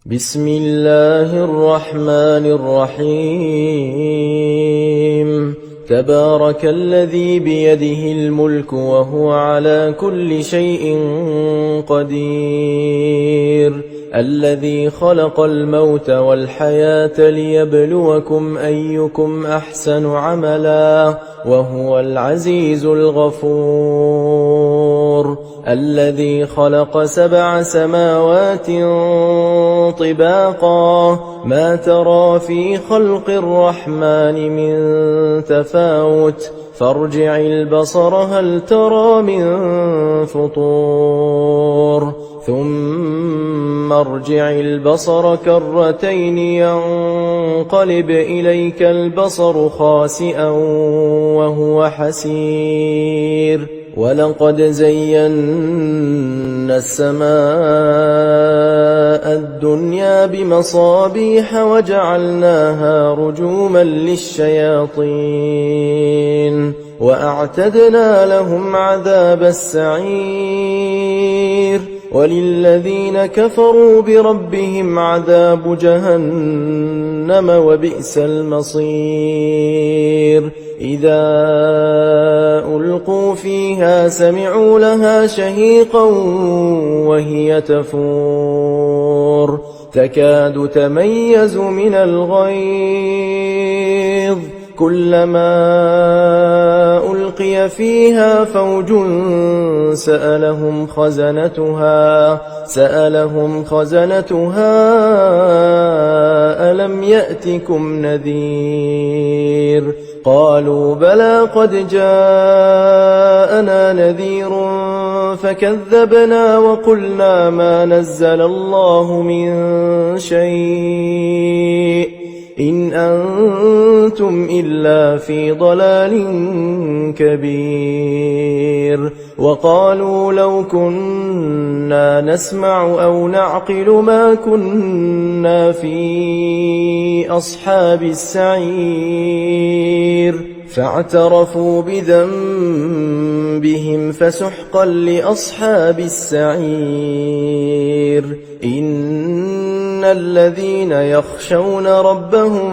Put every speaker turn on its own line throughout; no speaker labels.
بسم الله الرحمن الرحيم تبارك الذي بيده الملك وهو على كل شيء قدير الذي خلق الموت والحياة ليبلوكم أيكم أحسن عملا وهو العزيز الغفور الذي خلق 7 سماوات طباقا ما ترى في خلق الرحمن من تفاوت فارجع البصر هل ترى من فطور ثم ارجع البصر كرتين ينقلب إليك البصر خاسئا وهو حسير ولقد زينا السماء الدنيا بمصابيح وجعلناها رجوما للشياطين وأعتدنا لهم عذاب السعير وللذين كفروا بربهم عذاب جهنم وبئس المصير إذا ألقوا فيها سمعوا لها شهيقا وهي تفور تكاد تميز من الغيظ كلما ألقي فيها فوج سألهم خزنتها ألم يأتكم نذير قالوا بلى قد جاءنا نذير فكذبنا وقلنا ما نزل الله من شيء إن أنتم إلا في ضلال كبير وقالوا لو كنا نسمع أو نعقل ما كنا في أصحاب السعير فاعترفوا بذنبهم فسحقا لأصحاب السعير إن الذين يخشون ربهم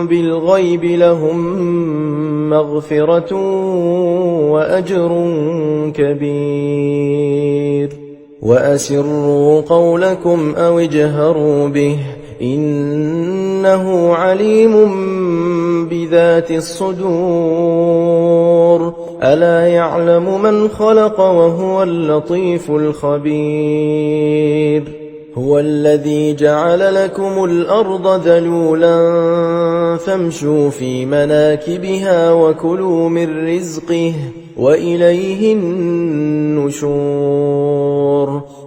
بالغيب لهم مغفرة وأجر كبير وأسروا قولكم أو اجهروا به إنه عليم بذات الصدور ألا يعلم من خلق وهو اللطيف الخبير هو الذي جعل لكم الأرض ذلولا فامشوا في مناكبها وكلوا من رزقه وإليه النشور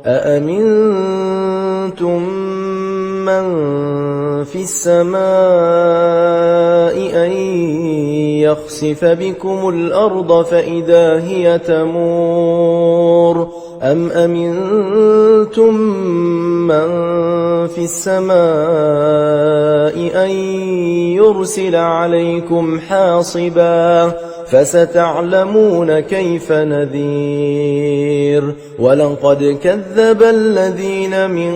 أأمنتم من في السماء أن يخسف بكم الأرض فإذا هي تمور أم أمنتم من في السماء أن يرسل عليكم حاصبا فستعلمون كيف نذير ولقد كذب الذين من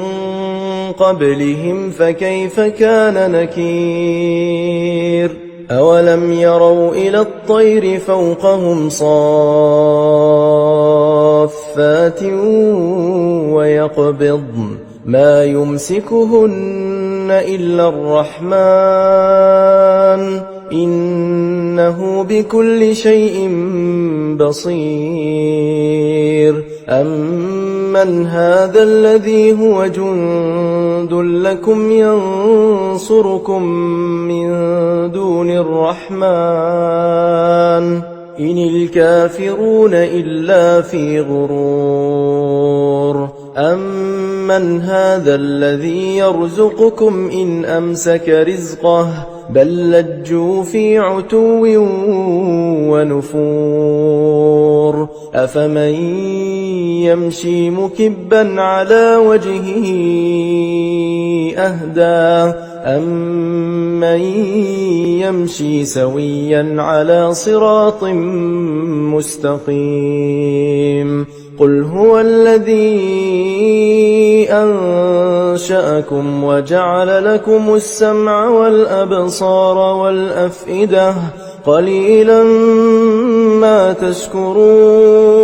قبلهم فكيف كان نكير أولم يروا إلى الطير فوقهم صافات ويقبضن ما يمسكهن إلا الرحمن إنه بكل شيء بصير أمن هذا الذي هو جند لكم ينصركم من دون الرحمن إن الكافرون إلا في غرور أمن هذا الذي يرزقكم إن أمسك رزقه بل لجوا في عتو ونفور أفمن يمشي مكبا على وجهه أهدى أمن يمشي سويا على صراط مستقيم قل هو الذي أنشأكم وجعل لكم السمع والأبصار والأفئدة قليلا ما تشكرون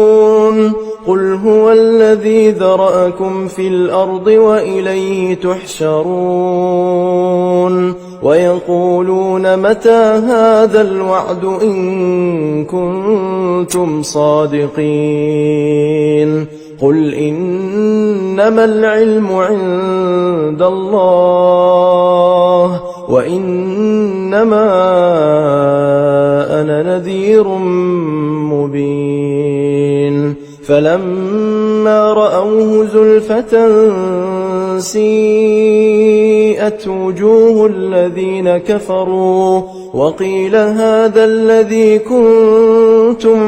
قل هو الذي ذرأكم في الأرض وإليه تحشرون ويقولون متى هذا الوعد إن كنتم صادقين قل إنما العلم عند الله وإنما أنا نذير مبين فلما رأوه زلفة سيئت وجوه الذين كفروا وقيل هذا الذي كنتم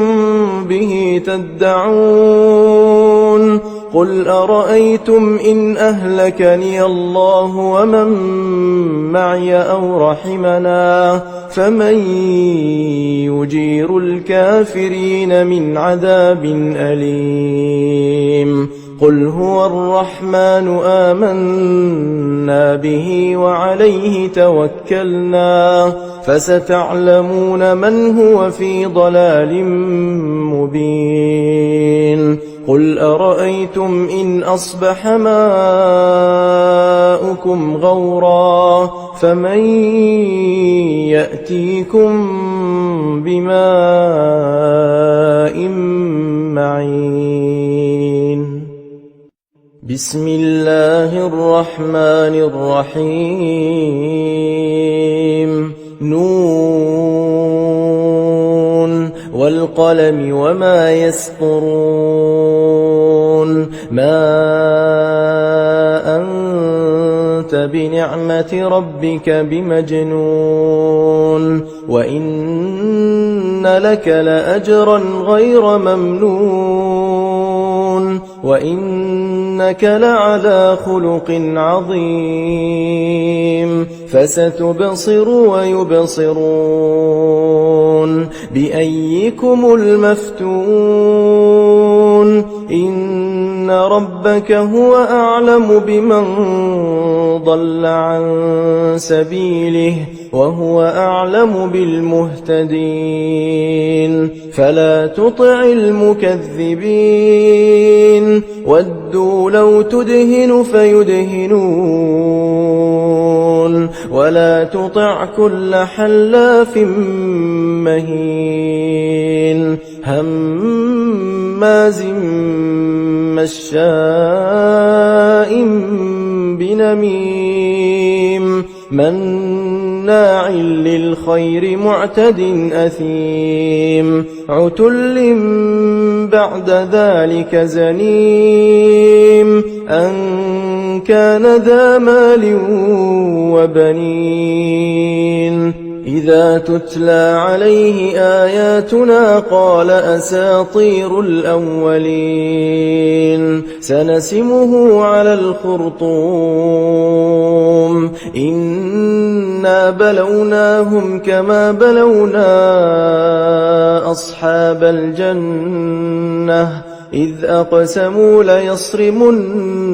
به تدعون قل أرأيتم إن أهلكني الله ومن معي أو رحمنا فمن يجير الكافرين من عذاب أليم قل هو الرحمن آمنا به وعليه توكلنا فستعلمون من هو في ضلال مبين قل أرأيتم إن أصبح ماؤكم غورا فمن يأتيكم بماء معين بسم الله الرحمن الرحيم نون والقلم وما يسطرون ما أنت بنعمة ربك بمجنون وإن لك لأجرا غير ممنون وإنك لعلى خلق عظيم فستبصر ويبصرون بأيكم المفتون إن ربك هو أعلم بمن ضل عن سبيله وهو أعلم بالمهتدين فلا تطع المكذبين ودوا لو تدهن فيدهنون ولا تطع كل حلاف مهين هماز مشاء بنميم مناع للخير معتد أثيم عتل بعد ذلك زنيم أن كان ذا مال وبنين إذا تتلى عليه آياتنا قال أساطير الأولين سنسمه على الخرطوم إنا بلوناهم كما بلونا أصحاب الجنة إذ أقسموا ليصرمنها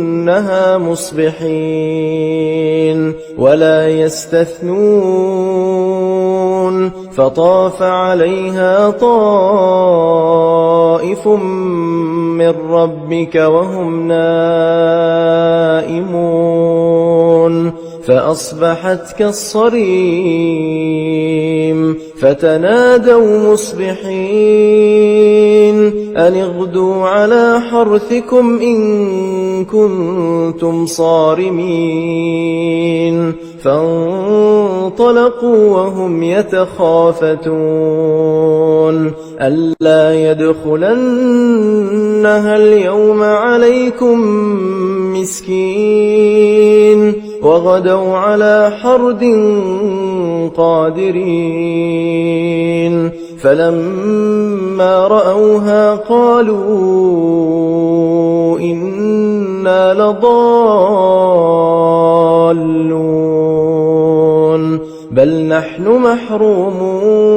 مصبحين ولا يستثنون فطاف عليها طائف من ربك وهم نائمون فأصبحت كالصريم فتنادوا مصبحين أن اغدوا على حرثكم إن كنتم صارمين فانطلقوا وهم يتخافتون ألا يدخلنها اليوم عليكم مسكين وغدوا على حرد قادرين فلما رأوها قالوا إنا لضالون بل نحن محرومون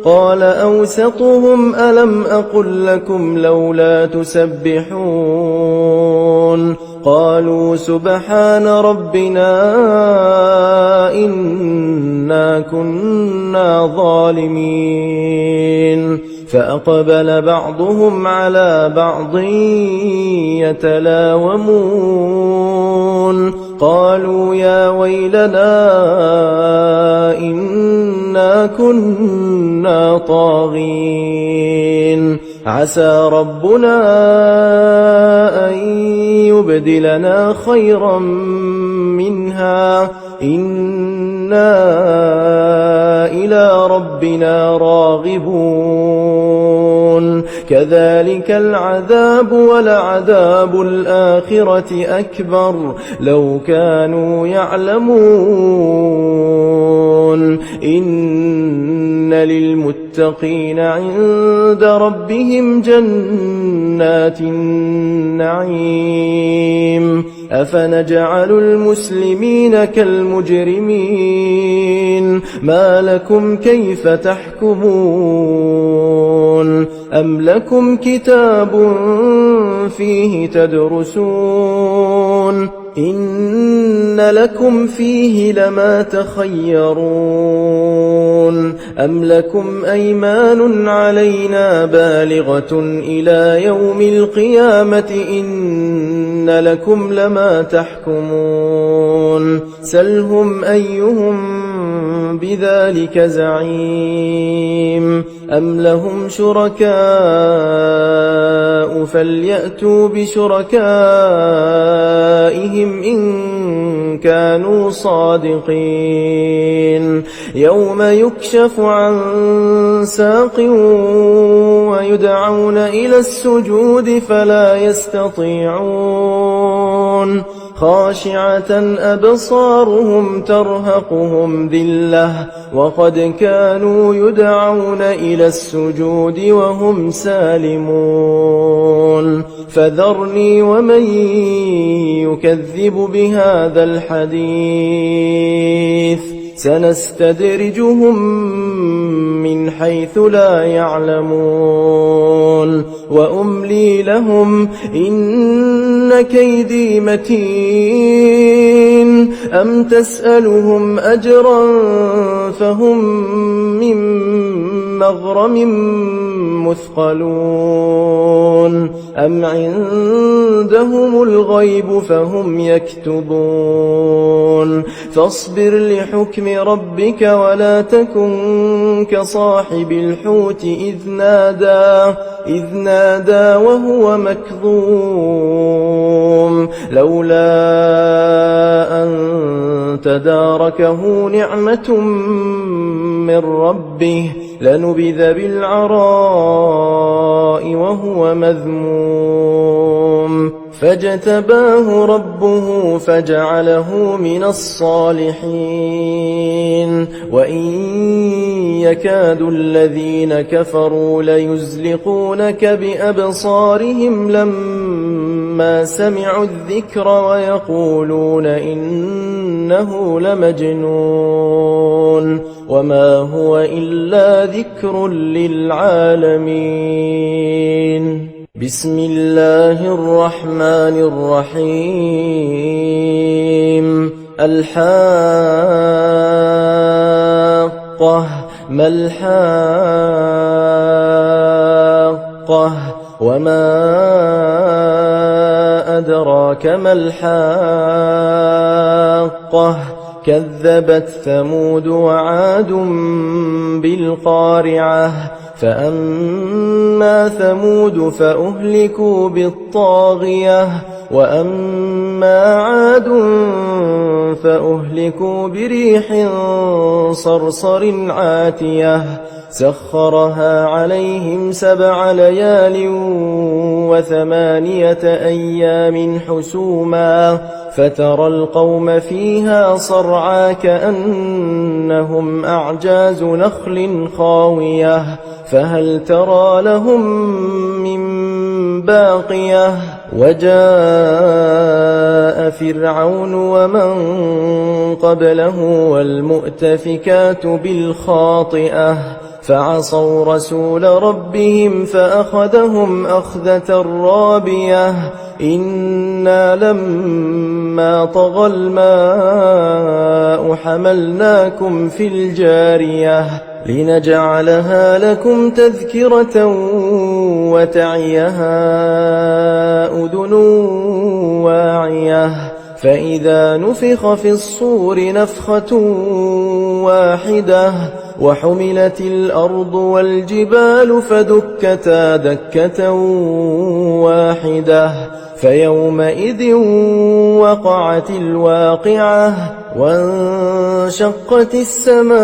قال أوزعوا أوسطهم ألم أقل لكم لولا تسبحون قالوا سبحان ربنا إنا كنا ظالمين فأقبل بعضهم على بعض يتلاومون قالوا يا ويلنا إنا كنا طاغين عسى ربنا أن يبدلنا خيرا منها إنا إلى ربنا راغبون كذلك العذاب ولعذاب الآخرة أكبر لو كانوا يعلمون إن للمتقين عند ربهم جنات النعيم أفنجعل المسلمين كالمجرمين ما لكم كيف تحكمون أم لكم كتاب فيه تدرسون إن لكم فيه لما تخيرون أم لكم أيمان علينا بالغة إلى يوم القيامة إن لكم لما تحكمون سلهم أيهم بذلك زعيم أم لهم شركاء فليأتوا بشركائهم إن كانوا صادقين يوم يكشف عن ساق ويدعون إلى السجود فلا يستطيعون خاشعة أبصارهم ترهقهم ذلة وقد كانوا يدعون إلى السجود وهم سالمون فذرني ومن يكذب بهذا الحديث سنستدرجهم من حيث لا يعلمون وأملي لهم إن كيدي متين أم تسألهم أجرا فهم من مغرم مثقلون أم عندهم الغيب فهم يكتبون فاصبر لحكم ربك ولا تكن كصاحب الحوت إذ نادى وهو مكظوم لولا أن تداركه نعمة من ربه لنبذ بالعراء وهو مذموم فاجتباه ربه فجعله من الصالحين وإن يكاد الذين كفروا ليزلقونك بأبصارهم لما سمعوا الذكر ويقولون إنه لمجنون وما هو إلا ذكر للعالمين بسم الله الرحمن الرحيم الحاقة ما الحاقة وما أدراك ما الحاقة كذبت ثمود وعاد بالقارعة فأما ثمود فأهلكوا بالطاغية وأما عاد فأهلكوا بريح صرصر عاتية سخرها عليهم 7 ليال و8 أيام حسوما فترى القوم فيها صرعى كأنهم أعجاز نخل خاوية فهل ترى لهم من باقية وجاء فرعون ومن قبله والمؤتفكات بالخاطئة فعصوا رسول ربهم فأخذهم أخذة رابية إنا لما طغى الماء حملناكم في الجارية لنجعلها لكم تذكرة وتعيها أذن واعية فإذا نفخ في الصور نفخة واحدة وحملت الأرض والجبال فدكتا دكة واحدة فيومئذ وقعت الواقعة وانشقت السماء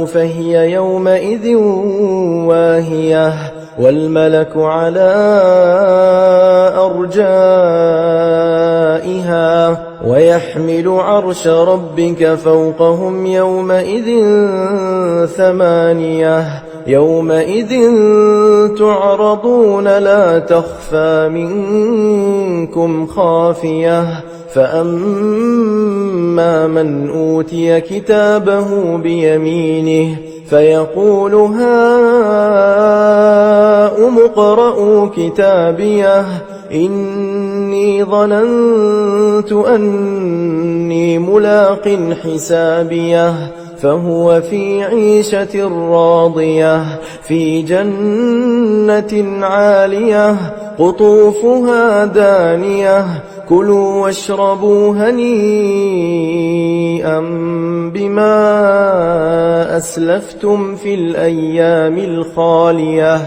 فهي يومئذ واهية والملك على أرجائها ويحمل عرش ربك فوقهم يومئذ ثمانية يومئذ تعرضون لا تخفى منكم خافية فأما من أوتي كتابه بيمينه فيقول هاؤم اقرءوا كتابيه إني ظننت أني ملاق حسابيه فهو في عيشة راضية في جنة عالية قطوفها دانية كلوا واشربوا هنيئا بما أسلفتم في الأيام الخالية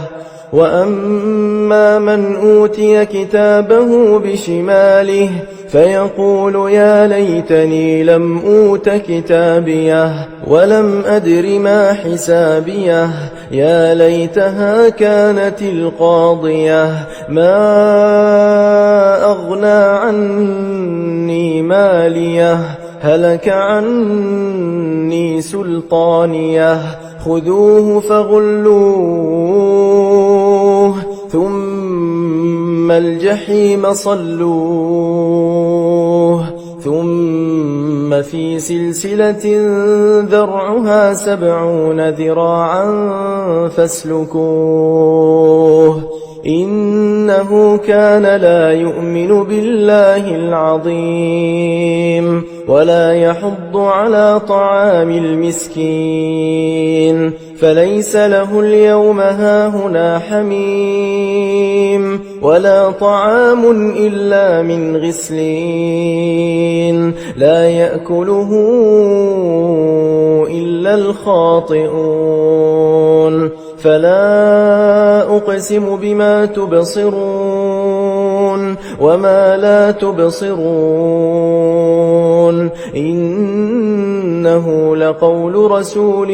وأما من أوتي كتابه بشماله فيقول يا ليتني لم أوت كتابيه ولم أدر ما حسابيه يا ليتها كانت القاضية ما أغنى عني ماليه هلك عني سلطانيه خذوه فغلوه ثم الجحيم صلوه ثم في سلسلة ذرعها 70 ذراعا فاسلكوه إنه كان لا يؤمن بالله العظيم ولا يحض على طعام المسكين فليس له اليوم هاهنا حميم ولا طعام إلا من غسلين لا يأكله إلا الخاطئون فلا أقسم بما تبصرون وما لا تبصرون إنه لقول رسول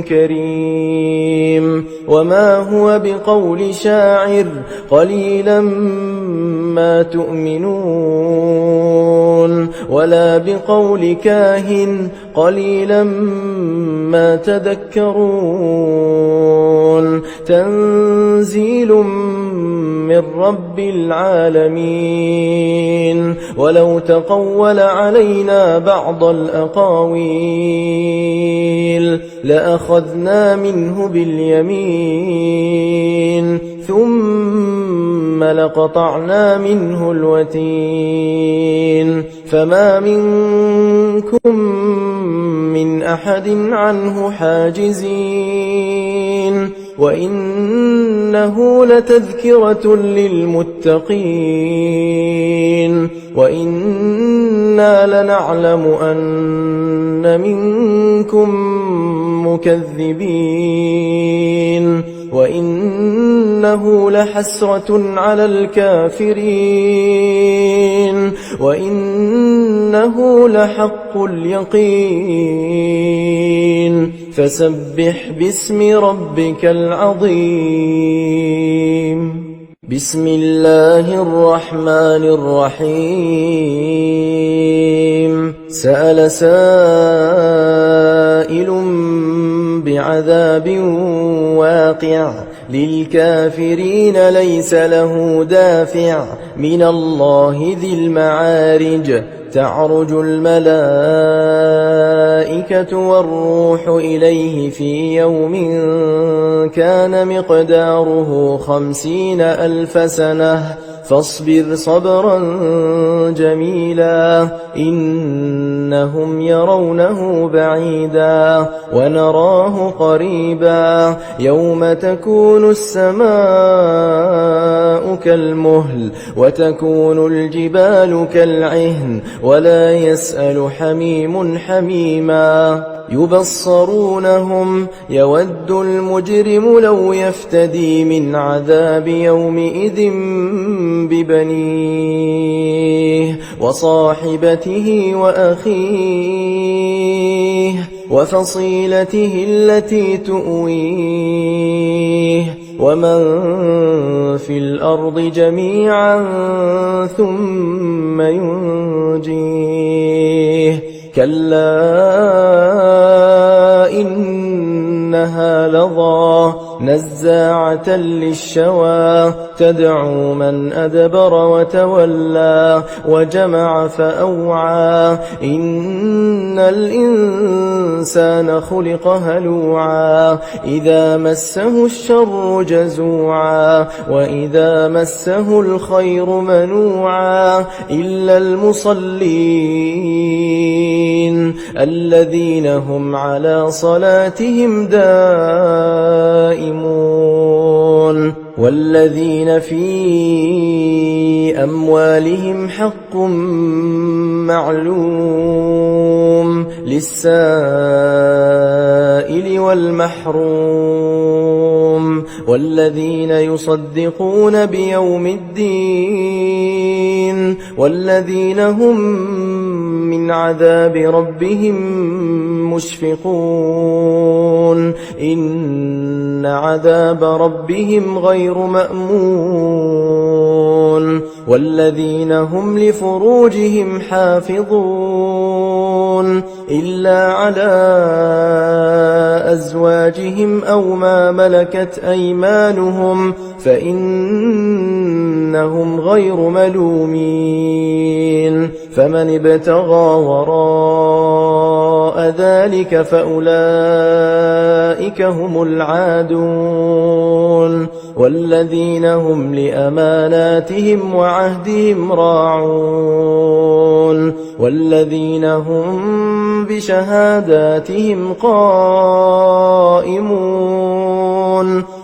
كريم وما هو بقول شاعر قليلا ما تؤمنون ولا بقول كاهن قليلا ما تذكرون تنزيل من رب العالمين ولو تقول علينا بعض الأقاويل لأخذنا منه باليمين ثم لقطعنا منه الوتين فما منكم من أحد عنه حاجزين وإنه لتذكرة للمتقين وإنا لنعلم أن منكم مكذبين وإنه لحسرة على الكافرين وإنه لحق اليقين فسبح باسم ربك العظيم بسم الله الرحمن الرحيم سأل سائل بعذاب واقع للكافرين ليس له دافع من الله ذي المعارج تعرج الملائكة والروح إليه في يوم كان مقداره 50,000 سنة فاصبر صبرا جميلا إنهم يرونه بعيدا ونراه قريبا يوم تكون السماء كالمهل وتكون الجبال كالعهن ولا يسأل حميم حميما يبصرونهم يود المجرم لو يفتدي من عذاب يومئذ ببنيه وصاحبته وأخيه وفصيلته التي تؤويه ومن في الأرض جميعا ثم ينجيه كلا إنها لظى نزاعة للشوى تدعو من أدبر وتولى وجمع فأوعى إن الإنسان خلق هلوعا إذا مسه الشر جزوعا وإذا مسه الخير منوعا إلا المصلين الذين هم على صلاتهم دائمون والذين في أموالهم حق معلوم للسائل والمحروم والذين يصدقون بيوم الدين والذين هم من عذاب ربهم مشفقون إن عذاب ربهم غير مأمون والذين هم لفروجهم حافظون إلا على أزواجهم أو ما ملكت أيمانهم فإنهم غير ملومين فمن ابتغى وراء ذلك فأولئك هم العادون والذين هم لأماناتهم وعهدهم راعون والذين هم بشهاداتهم قائمون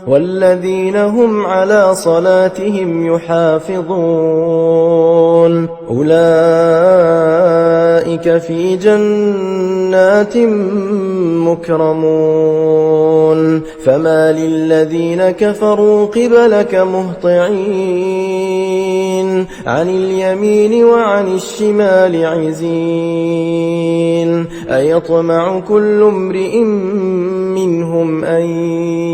والذين هم على صلاتهم يحافظون أولئك في جنات مكرمون فما للذين كفروا قبلك مهطعين عن اليمين وعن الشمال عزين أيطمع كل امرئ منهم أن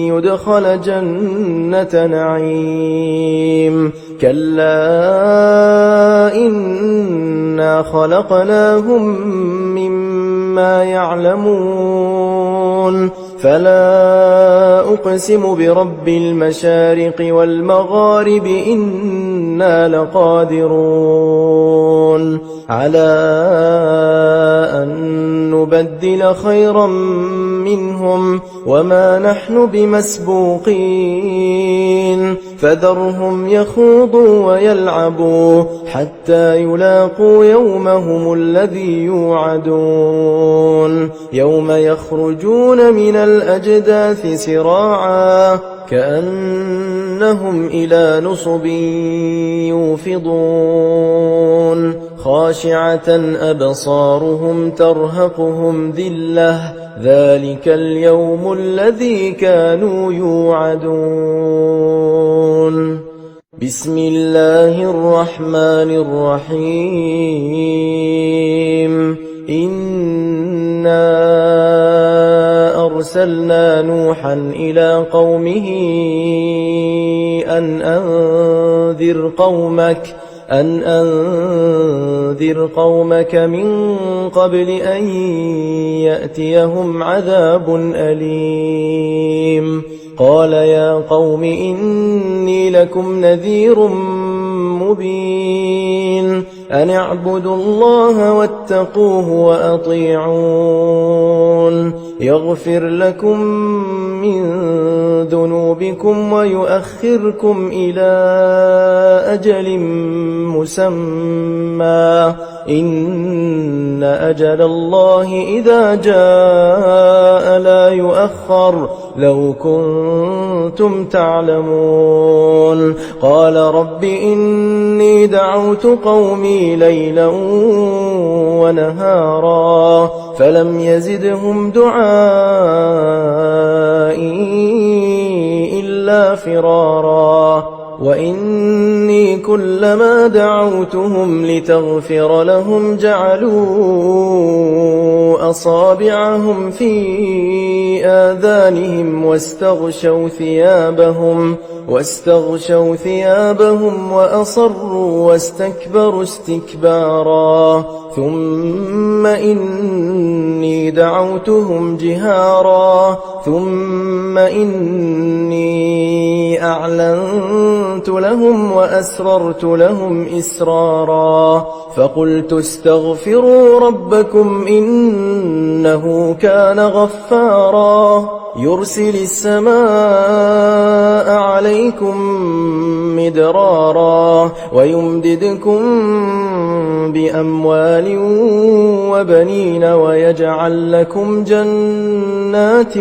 يدخل جنة نعيم كلا إنا خلقناهم مما يعلمون فلا أقسم برب المشارق والمغارب إنا لقادرون على أن نبدل خيرا منهم وما نحن بمسبوقين فذرهم يخوضوا ويلعبوا حتى يلاقوا يومهم الذي يوعدون يوم يخرجون من الأجداث سراعا كأنهم إلى نصب يوفضون خاشعة أبصارهم ترهقهم ذلة ذلك اليوم الذي كانوا يوعدون بسم الله الرحمن الرحيم إنا أرسلنا نوحا إلى قومه أن أنذر وأنذر قومك من قبل أن يأتيهم عذاب أليم قال يا قوم إني لكم نذير مبين أن اعبدوا الله واتقوه وأطيعون يغفر لكم من ذنوبكم ويؤخركم إلى أجل مسمى إن أجل الله إذا جاء لا يؤخر لو كنتم تعلمون قال رب إني دعوت قومي ليلا ونهارا فلم يزدهم دعائي إلا فرارا وإني كلما دعوتهم لتغفر لهم جعلوا أصابعهم في آذانهم واستغشوا ثيابهم وأصروا واستكبروا استكبارا ثم إني دعوتهم جهارا ثم إني أعلنت لهم وأسررت لهم إسرارا فقلت استغفروا ربكم إنه كان غفارا يرسل السماء عليكم مدرارا ويمددكم بأموال وبنين ويجعل لكم جنات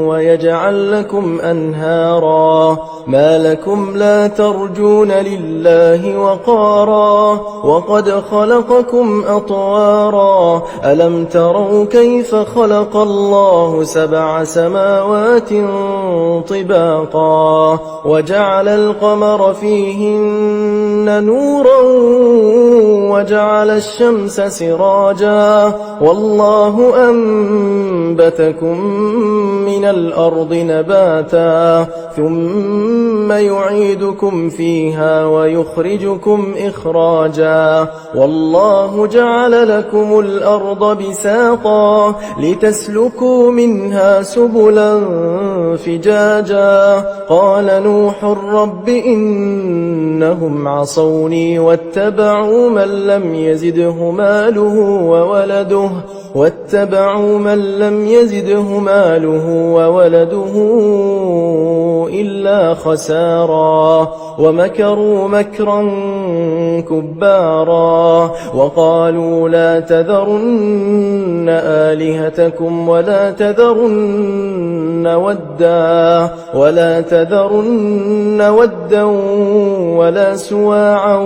ويجعل لكم أنهارا ما لكم لا ترجون لله وقارا وقد خلقكم أطوارا ألم تروا كيف خلق الله 7 سماوات طباقا وجعل القمر فيهن نورا وجعل الشمس سراجا والله أنبتكم من الأرض نباتا ثم يعيدكم فيها ويخرجكم إخراجا والله جعل لكم الأرض بساطا لتسلكوا منها سبلا فجاجا قال نوح رب إنهم عصوني واتبعوا من لم يزده ماله وولده إلا خسارا ومكروا مكرا كبارا وقالوا لا تذرن آلهتكم ولا تذرن ودا ولا سواعا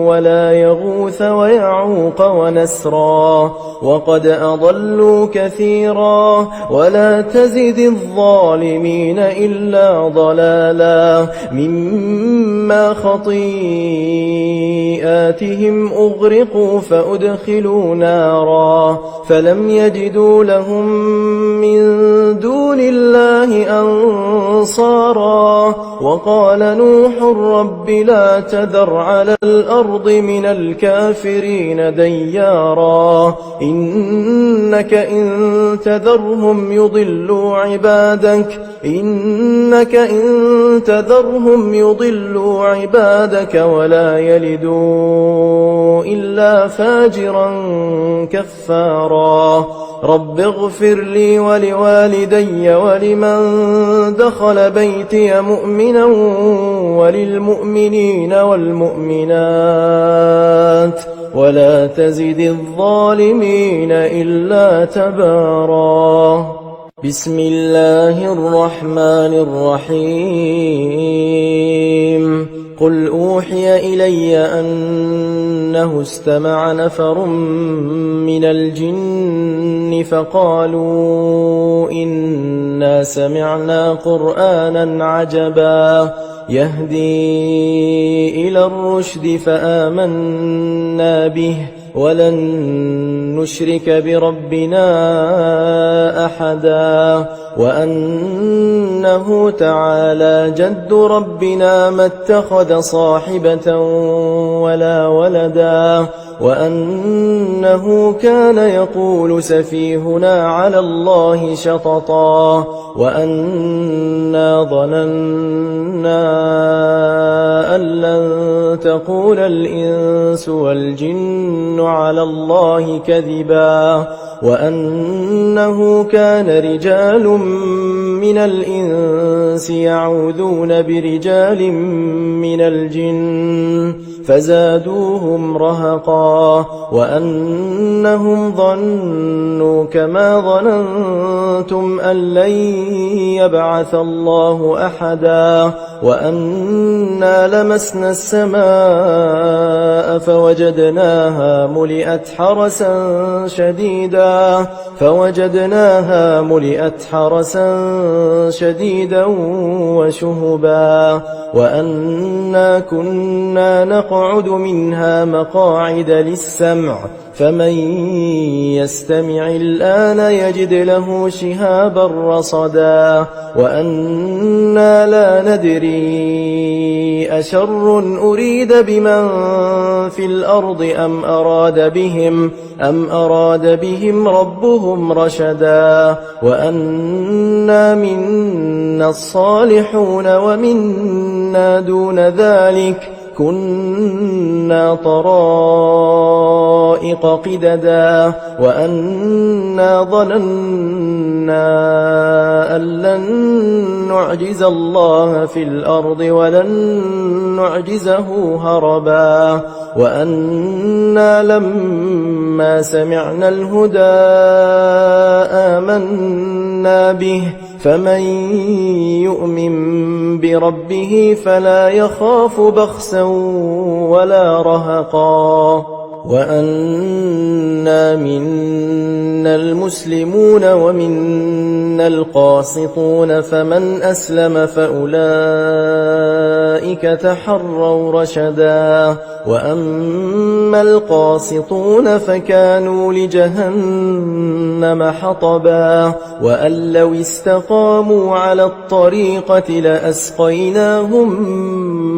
ولا يغوث ويعوق ونسرا وقد أضلوا كثيرا ولا تزد الظالمين إلا ضلالا مما خطيئاتهم أغرقوا فأدخلوا نارا فلم يجدوا لهم من دون الله أنصارا وقال نوح رب لا تذر على الأرض من الكافرين ديارا إنك إن تذرهم يضلوا عبادك ولا يلدوا إلا فاجرا كفارا رب اغفر لي ولوالدي ولمن دخل بيتي مؤمنا وللمؤمنين والمؤمنات ولا تزد الظالمين إلا تبارا بسم الله الرحمن الرحيم قل أوحي إلي أنه استمع نفر من الجن فقالوا إنا سمعنا قرآنا عجبا يهدي إلى الرشد فآمنا به ولن نشرك بربنا أحدا وأنه تعالى جد ربنا ما اتخذ صاحبة ولا ولدا وأنه كان يقول سفيهنا على الله شططا وأنا ظننا أن لن تقول الإنس والجن على الله كذبا وأنه كان رجال من الإنس يعوذون برجال من الجن فزادوهم رهقا وأنهم ظنوا كما ظننتم أن لن يبعث الله أحدا وأنا لمسنا السماء فوجدناها ملئت حرسا شديدا وشهبا وأنا كنا نقعد منها مقاعد للسمع فمن يستمع الآن يجد له شهابا رصدا وأنا لا ندري أشر أريد بمن في الأرض أم أراد بهم ربهم رشدا وأنا منا الصالحون ومنا دون ذلك كنا طرائق قددا وأنا ظننا أن لن نعجز الله في الأرض ولن نعجزه هربا وأنا لما سمعنا الهدى آمنا به فمن يؤمن بربه فلا يخاف بخسا ولا رهقا وأنا منا المسلمون ومنا القاسطون فمن أسلم فأولئك تحروا رشدا وأما القاسطون فكانوا لجهنم حطبا وأن لو استقاموا على الطريقة لأسقيناهم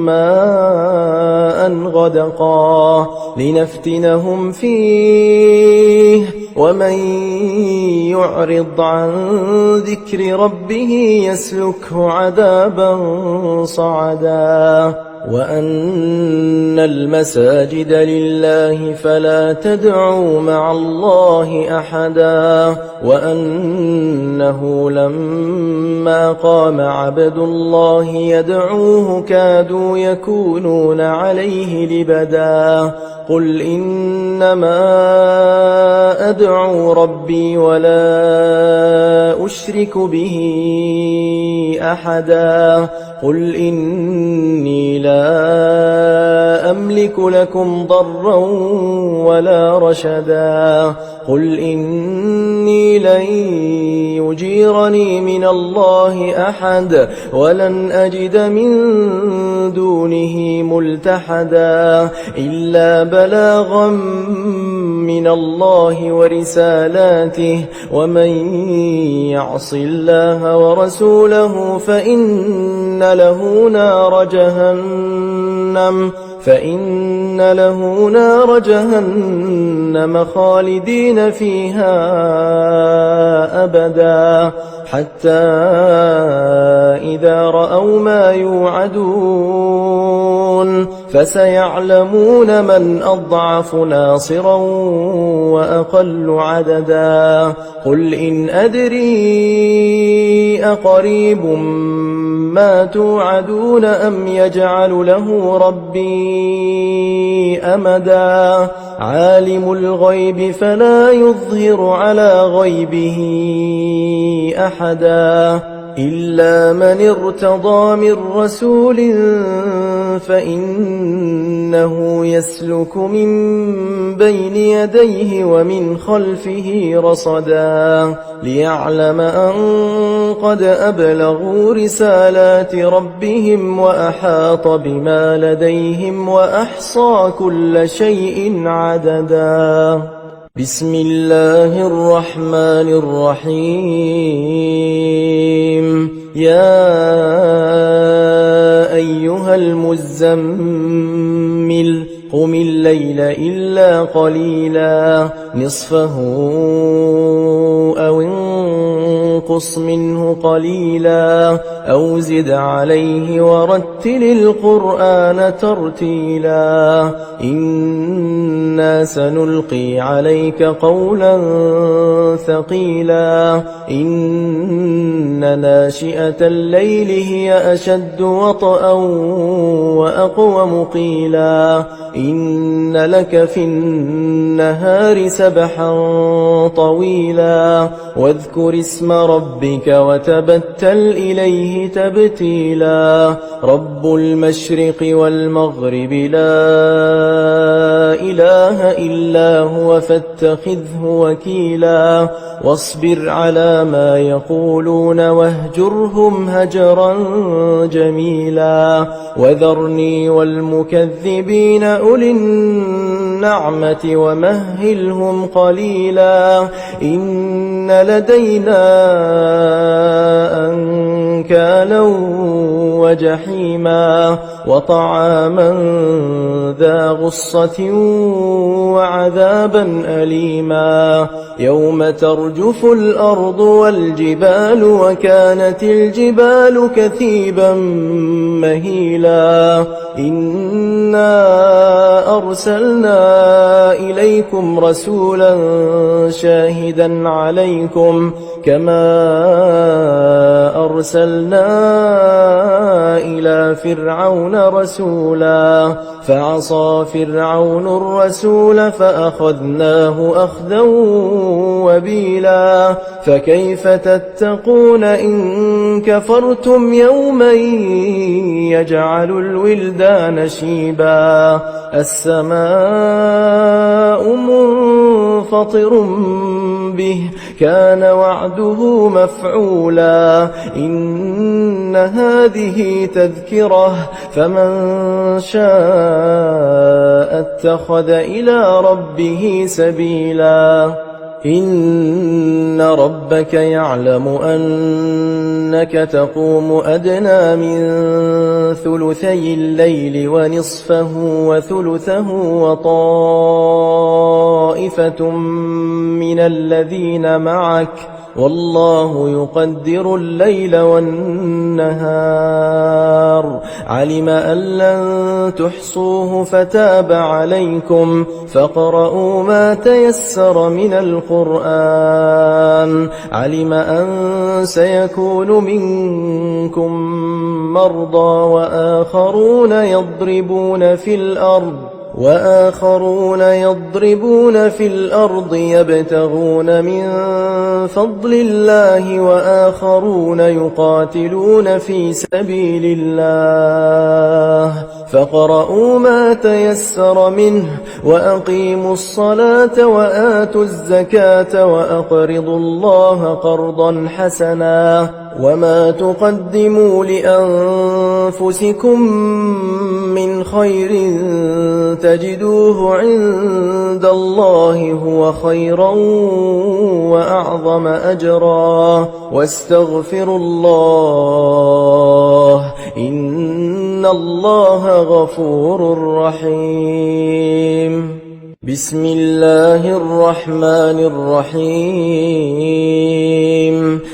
ماء غدقا لنفتنهم فيه ومن يعرض عن ذكر ربه يسلكه عذابا صعدا وأن المساجد لله فلا تدعوا مع الله أحدا وأنه لما قام عبد الله يدعوه كادوا يكونون عليه لبدا قل إنما أدعو ربي ولا أشرك به أحدا قل إني لا أملك لكم ضرا ولا رشدا قل إني لن يجيرني من الله أحد ولن أجد من دونه ملتحدا إلا بلاغا من الله ورسالاته ومن يعص الله ورسوله فإن له نار جهنم خالدين فيها أبدا حتى إذا رأوا ما يوعدون فسيعلمون من أضعف ناصرا وأقل عددا قل إن أدري أقريب ما توعدون أم يجعل له ربي أمدا عالم الغيب فلا يظهر على غيبه أحدا إلا من ارتضى من رسول فإنه يسلك من بين يديه ومن خلفه رصدا ليعلم أن قد أبلغوا رسالات ربهم وأحاط بما لديهم وأحصى كل شيء عددا بسم الله الرحمن الرحيم يا أيها المزمل قم الليل الليل إلا قليلا نصفه أو انقص منه قليلا أو زد عليه ورتل القرآن ترتيلا إنا سنلقي عليك قولا ثقيلا إن ناشئة الليل هي أشد وطئا وأقوم قيلا إن لك في النهار سبحا طويلا واذكر اسم ربك وتبتل إليه تبتيلا رب المشرق والمغرب لا إله إلا هو فاتخذه وكيلا واصبر على ما يقولون واهجرهم هجرا جميلا وذرني والمكذبين أولي النعمة ومهلهم قليلا إن لدينا أنكالا وجحيما وطعاما ذا غصة وعذابا أليما يوم ترجف الأرض والجبال وكانت الجبال كثيبا مهيلا إنا أرسلنا إليكم رسولا شاهدا عليكم كما أرسلنا إلى فرعون رسولا فعصى فرعون الرسول فأخذناه أخذا وبيلا فكيف تتقون إن كفرتم يوما يجعل الولدان شيبا السماء منفطر به كان وعده مفعولا إن هذه تذكرة فمن شاء اتخذ إلى ربه سبيلا إن ربك يعلم أنك تقوم أدنى من ثلثي الليل ونصفه وثلثه وطائفة من الذين معك والله يقدر الليل والنهار علم أن لن تحصوه فتاب عليكم فاقرؤوا ما تيسر من القرآن علم أن سيكون منكم مرضى وآخرون يضربون في الأرض يبتغون من فضل الله وآخرون يقاتلون في سبيل الله فاقرؤوا ما تيسر منه وأقيموا الصلاة وآتوا الزكاة وأقرضوا الله قرضا حسنا وما تقدموا لأنفسكم من خير تجدوه عند الله هو خيرا وأعظم أجرا واستغفروا الله إن الله غفور رحيم بسم الله الرحمن الرحيم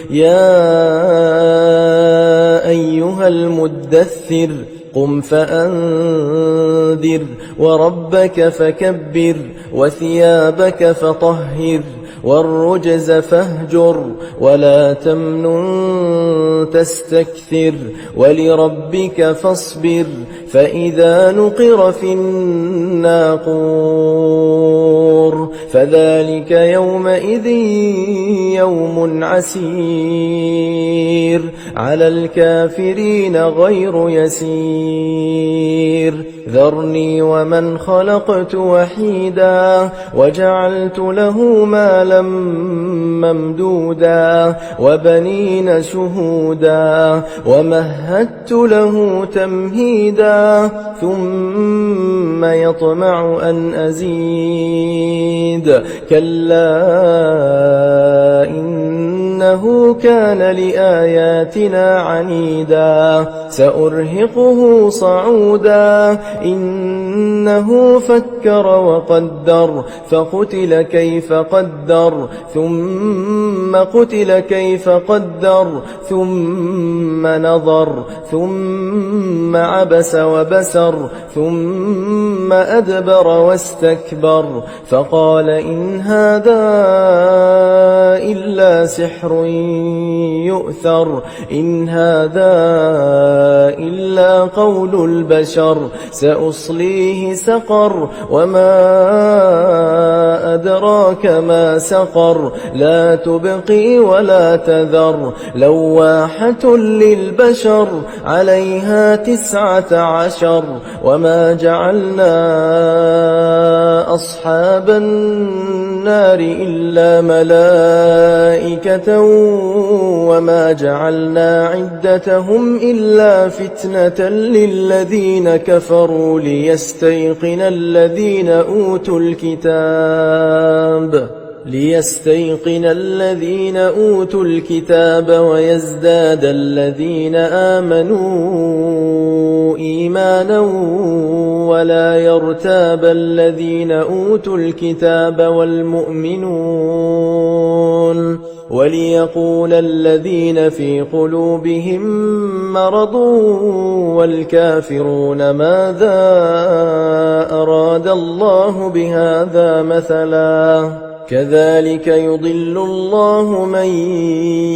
يا أيها المدثر قم فأنذر وربك فكبر وثيابك فطهر والرجز فاهجر ولا تمنن تستكثر ولربك فاصبر فإذا نقر في الناقور فذلك يومئذ يوم عسير على الكافرين غير يسير ذرني ومن خلقت وحيدا وجعلت له مالا ممدودا وبنين شهودا ومهدت له تمهيدا ثم يطمع أن أزيد كلا إنه كان لآياتنا عنيدا سأرهقه صعودا إنه فكر فكر وقدر فقتل كيف قدر ثم قتل كيف قدر ثم نظر ثم عبس وبسر ثم أدبر واستكبر فقال إن هذا إلا سحر يؤثر إن هذا إلا قول البشر سأصليه سقر وما أدراك ما سقر لا تبقي ولا تذر لواحة للبشر عليها 19 وما جعلنا أصحاب النار إلا ملائكة وما جعلنا عدتهم إلا فتنة للذين كفروا ليستيقن الذين أوتوا الكتاب ويزداد الذين آمنوا إيمانا ولا يرتاب الذين أوتوا الكتاب والمؤمنون وليقول الذين في قلوبهم مرض والكافرون ماذا أراد الله بهذا مثلا كذلك يضل الله من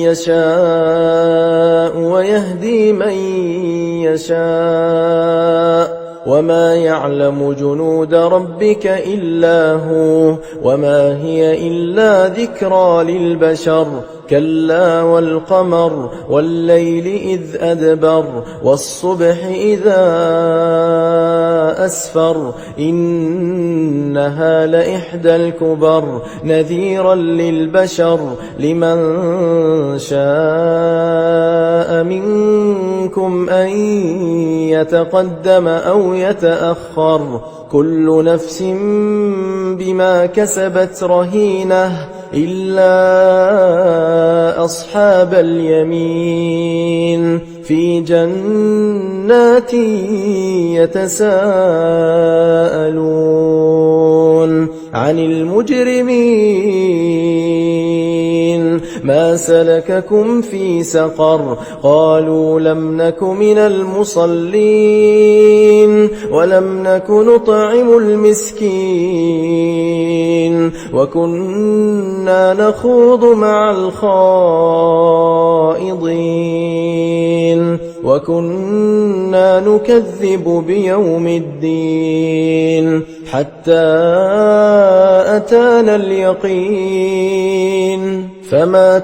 يشاء ويهدي من يشاء وما يعلم جنود ربك إلا هو وما هي إلا ذكرى للبشر كلا والقمر والليل إذ أدبر والصبح إذا أسفر إنها لإحدى الكبر نذيرا للبشر لمن شاء منكم أن يتقدم أو يتأخر كل نفس بما كسبت رهينة إلا أصحاب اليمين في جنات يتساءلون عن المجرمين ما سلككم في سقر قالوا لم نك من المصلين ولم نك نطعم المسكين وكنا نخوض مع الخائضين وكنا نكذب بيوم الدين حتى أتانا اليقين فما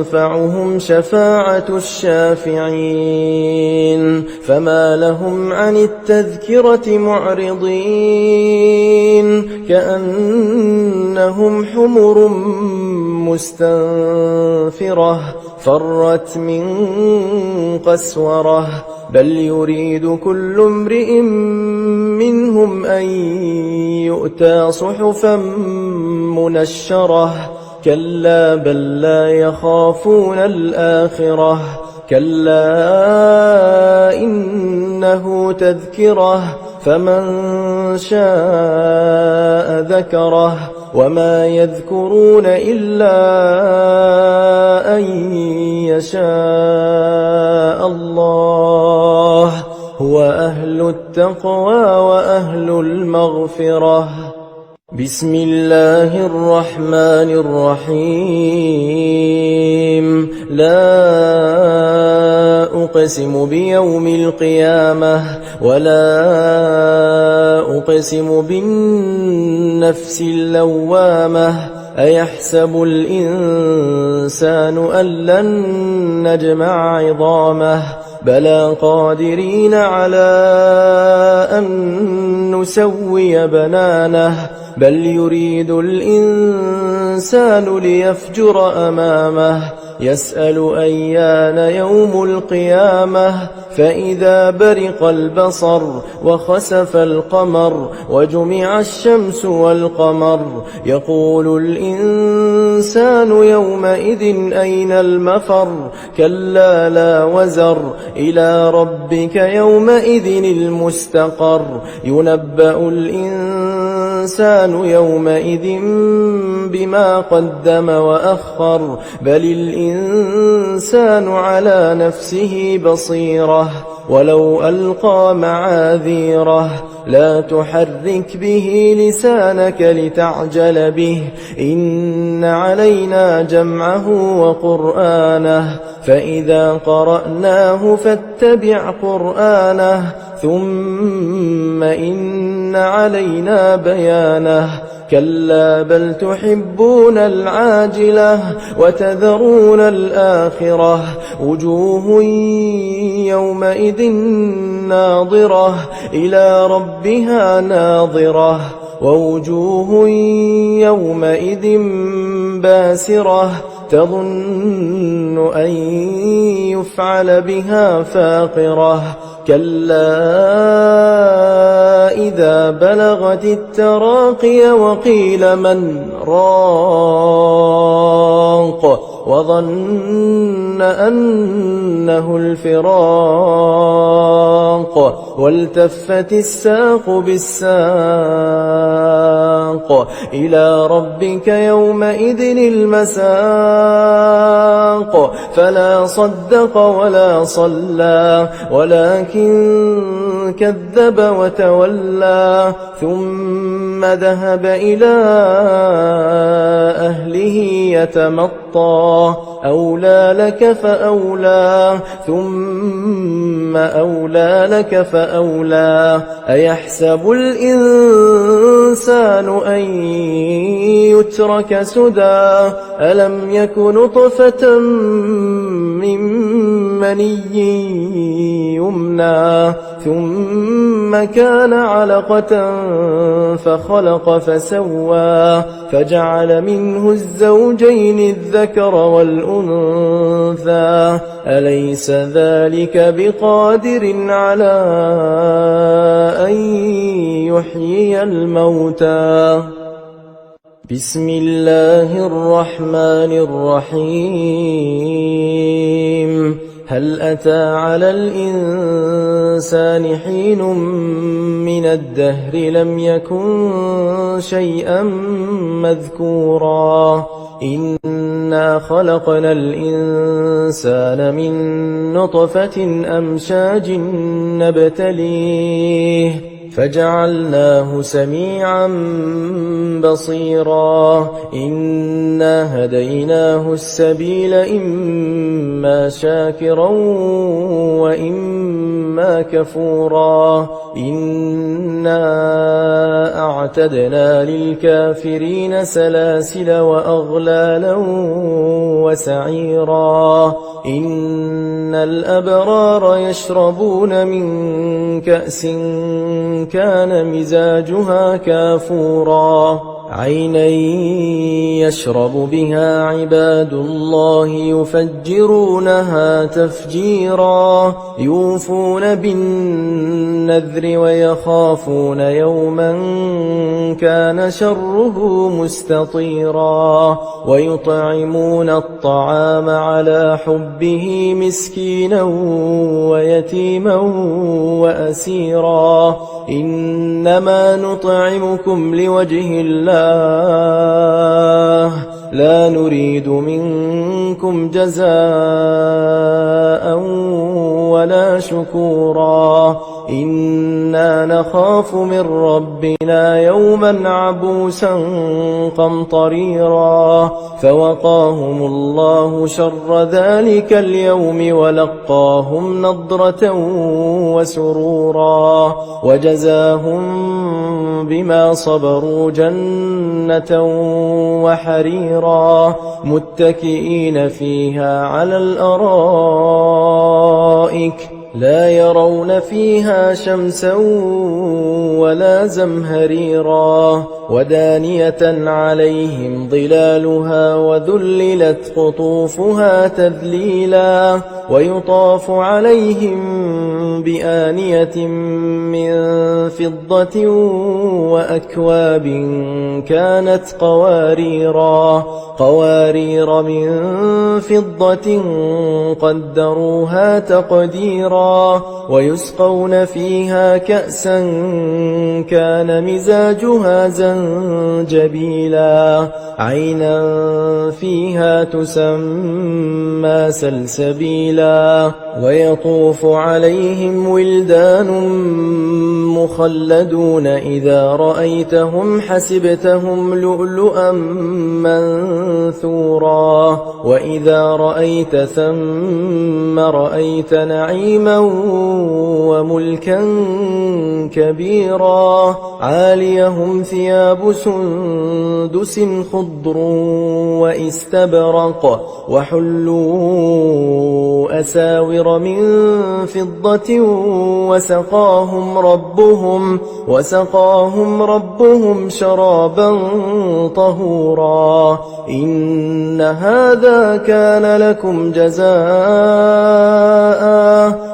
تنفعهم شفاعة الشافعين فما لهم عن التذكرة معرضين كأنهم حمر مستنفرة فرت من قسورة بل يريد كل امرئ منهم أن يؤتى صحفا منشرة كلا بل لا يخافون الآخرة كلا إنه تذكرة فمن شاء ذكره وما يذكرون إلا أن يشاء الله هو أهل التقوى وأهل المغفرة بسم الله الرحمن الرحيم لا أقسم بيوم القيامة ولا أقسم بالنفس اللوامة أيحسب الإنسان أن لن نجمع عظامه بلى قادرين على أن نسوي بنانه بل يريد الإنسان ليفجر أمامه يسأل أيان يوم القيامة فإذا برق البصر وخسف القمر وجمع الشمس والقمر يقول الإنسان يومئذ أين المفر كلا لا وزر إلى ربك يومئذ المستقر ينبأ الإنسان يومئذ بما قدم وأخر بل الإنسان على نفسه بصيرة ولو ألقى معاذيره لا تحرك به لسانك لتعجل به إن علينا جمعه وقرآنه فإذا قرأناه فاتبع قرآنه ثم إن علينا بيانه كلا بل تحبون العاجلة وتذرون الآخرة وجوه يومئذ ناظرة إلى ربها ناظرة ووجوه يومئذ باسرة تظن أن يفعل بها فاقرة كلا إذا بلغت التراقي وقيل من راق وظن أنه الفراق والتفت الساق بالساق إلى ربك يومئذ المساق فلا صدق ولا صلى ولكن كذب وتولى ثم ذهب إلى أهله يتمطى أولى لك فأولى ثم أولى لك فأولى أيحسب الإنسان أن يترك سدى ألم يك نطفة من مني يمنى ثم كان علقة فخلق فسوى فجعل منه الزوجين الذكر والأنثى أليس ذلك بقادر على أن يحيي الموتى بسم الله الرحمن الرحيم هل أتى على الإنسان حين من الدهر لم يكن شيئا مذكورا إنا خلقنا الإنسان من نطفة أمشاج نبتليه فجعلناه سميعا بصيرا إنا هديناه السبيل إما شاكرا وإما كفورا إنا أعتدنا للكافرين سلاسل وأغلالا وسعيرا إن الأبرار يشربون من كأس كان مزاجها كافورا عينا يشرب بها عباد الله يفجرونها تفجيرا يوفون بالنذر ويخافون يوما كان شره مستطيرا ويطعمون الطعام على حبه مسكينا ويتيما وأسيرا إنما نطعمكم لوجه الله لا نريد منكم جزاء ولا شكورا إنا نخاف من ربنا يوما عبوسا قمطريرا فوقاهم الله شر ذلك اليوم ولقاهم نضرة وسرورا وجزاهم بما صبروا جنة وحريرا متكئين فيها على الأرائك لا يرون فيها شمسا ولا زمهريرا ودانية عليهم ظلالها وذللت قطوفها تذليلا ويطاف عليهم بآنية من فضة وأكواب كانت قوارير من فضة قدروها تقديرا ويسقون فيها كأسا كان مزاجها زنجبيلا عينا فيها تسمى سلسبيلا ويطوف عليهم ولدان مخلدون إذا رأيتهم حسبتهم لؤلؤا منثورا وإذا رأيت ثم رأيت نعيما وملكا كبيرا عاليهم ثياب سندس خضر وإستبرق وحلوا أساور من فضة وسقاهم ربهم شرابا طهورا إن هذا كان لكم جزاء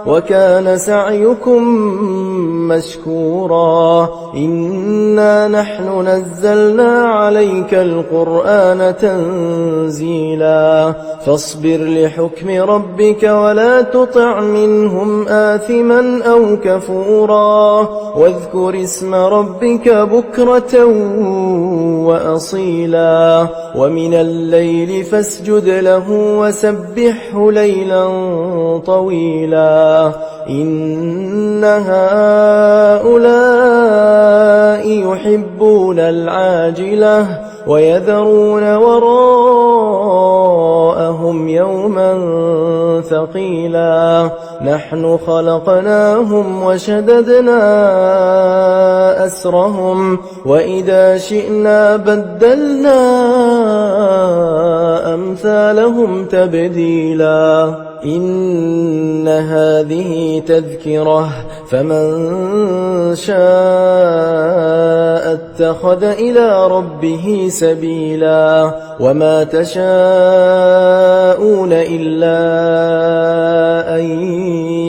وكان سعيكم مشكورا إنا نحن نزلنا عليك القرآن تنزيلا فاصبر لحكم ربك ولا تطع منهم آثما أو كفورا واذكر اسم ربك بكرة وأصيلا ومن الليل فاسجد له وسبحه ليلا طويلا إن هؤلاء يحبون العاجلة ويذرون وراءهم يوما ثقيلا نحن خلقناهم وشددنا أسرهم وإذا شئنا بدلنا أمثالهم تبديلا إن هذه تذكرة فمن شاء اتخذ إلى ربه سبيلا وما تشاءون إلا أن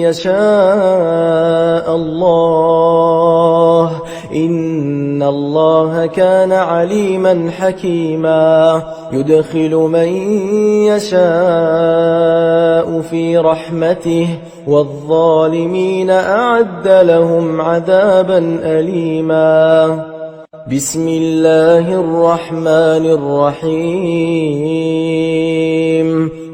يشاء الله إن الله كان عليما حكيما يدخل من يشاء في رحمته والظالمين أعد لهم عذابا أليما بسم الله الرحمن الرحيم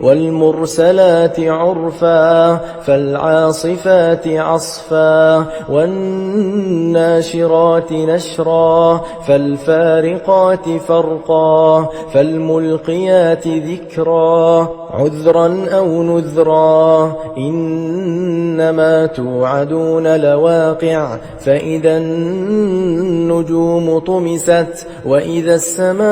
والمرسلات عرفا فالعاصفات عصفا والناشرات نشرا فالفارقات فرقا فالملقيات ذكرا عذرا أو نذرا إنما توعدون لواقع فإذا النجوم طمست وإذا السماء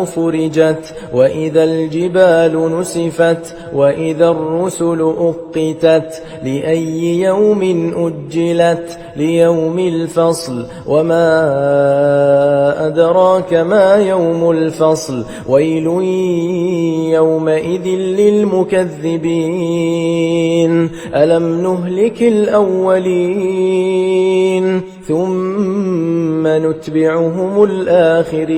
فرجت وإذا الجبال نسفت وإذا الرسل أقتت لأي يوم أجلت ليوم الفصل وما أدراك ما يوم الفصل ويل يومئذ للمكذبين ألم نهلك الأولين ثم نتبعهم الآخرين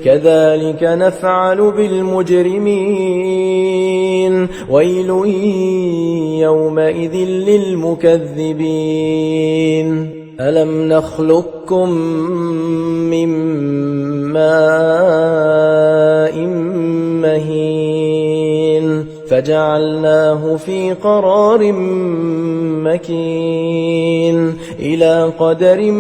كذلك نفعل بالمجرمين ويل يومئذ للمكذبين ألم نخلقكم من ماء مهين فجعلناه في قرار مكين إلى قدر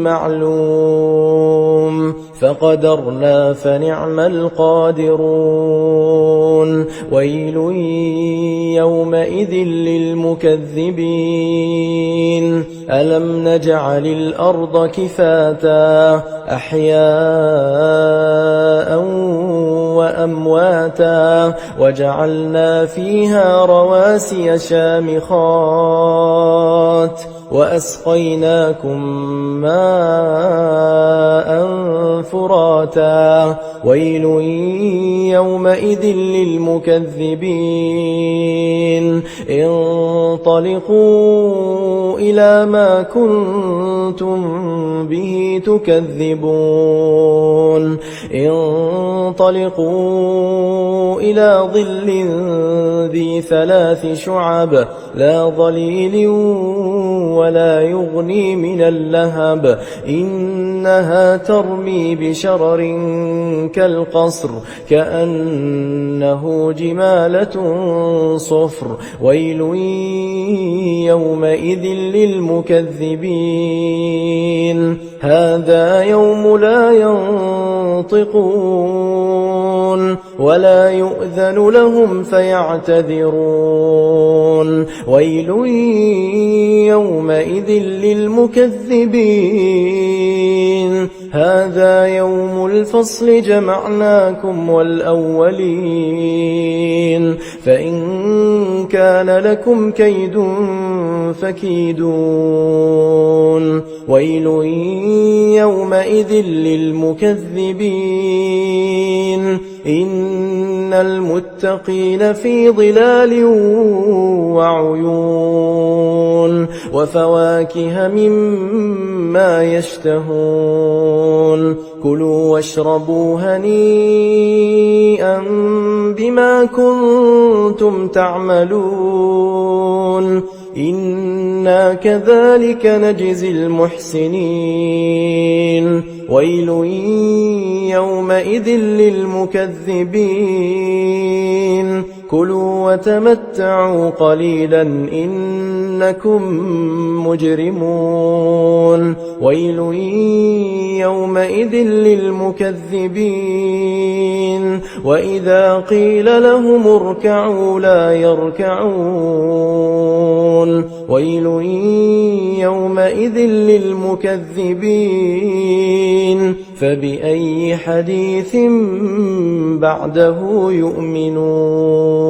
معلوم فقدرنا فنعم القادرون ويل يومئذ للمكذبين ألم نجعل الأرض كفاتا أحياء وأمواتا وجعلنا فيها رواسي شامخات وأسقيناكم ماء فراتا ويل يومئذ للمكذبين انطلقوا إلى ما كنتم به تكذبون انطلقوا إلى ظل ذي 3 شعب لا ظليل ولا يغني من اللهب إنها ترمي بشرر كالقصر كأنه جمالة صفر ويل يومئذ للمكذبين هذا يوم لا ينطقون ولا يؤذن لهم فيعتذرون ويل يومئذ للمكذبين هذا يوم الفصل جمعناكم والأولين فإن كان لكم كيد فكيدون ويل يومئذ للمكذبين إن المتقين في ظلال وعيون وفواكه مما يشتهون كلوا واشربوا هنيئا بما كنتم تعملون إنا كذلك نجزي المحسنين ويل يومئذ للمكذبين كلوا وتمتعوا قليلا إنكم مجرمون ويل يومئذ للمكذبين وإذا قيل لهم اركعوا لا يركعون ويل يومئذ للمكذبين فبأي حديث بعده يؤمنون